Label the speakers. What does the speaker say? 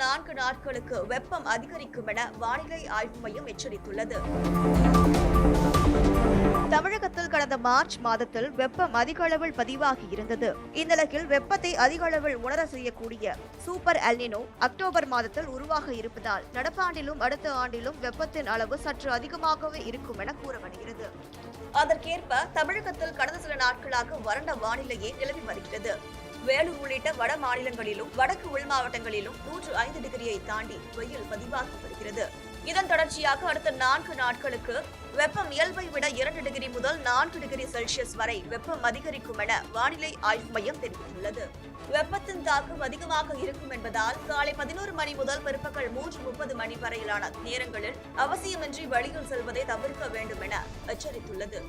Speaker 1: 4 நாட்களுக்கு வெப்பம் அதிகரிக்கும் என வானிலை ஆய்வு மையம் எச்சரித்துள்ளது. தமிழகத்தில் கடந்த மார்ச் மாதத்தில் வெப்பம் அதிக அளவில் பதிவாகி இருந்தது. இந்நிலையில் வெப்பத்தை அதிக அளவில் உணர செய்யக்கூடிய சூப்பர் எல்னினோ அக்டோபர் மாதத்தில் உருவாக இருப்பதால் நடப்பாண்டிலும் அடுத்த ஆண்டிலும் வெப்பத்தின் அளவு சற்று அதிகமாகவே இருக்கும் என கூறப்படுகிறது. அதற்கேற்ப தமிழகத்தில் கடந்த சில நாட்களாக வறண்ட வானிலையே நிலவி வருகிறது. வேலூர் உள்ளிட்ட வட மாநிலங்களிலும் வடக்கு உள் மாவட்டங்களிலும் 105 டிகிரியை தாண்டி வெயில் பதிவாகி வருகிறது. இதன் தொடர்ச்சியாக அடுத்த 4 நாட்களுக்கு வெப்பம் இயல்பை விட 2 டிகிரி முதல் 4 டிகிரி செல்சியஸ் வரை வெப்பம் அதிகரிக்கும் என வானிலை ஆய்வு மையம் தெரிவித்துள்ளது. வெப்பத்தின் தாக்கம் அதிகமாக இருக்கும் என்பதால் காலை 11 மணி முதல் பிற்பகல் 3:30 மணி வரையிலான நேரங்களில் அவசியமின்றி வெளியில் செல்வதை தவிர்க்க வேண்டும் என எச்சரித்துள்ளது.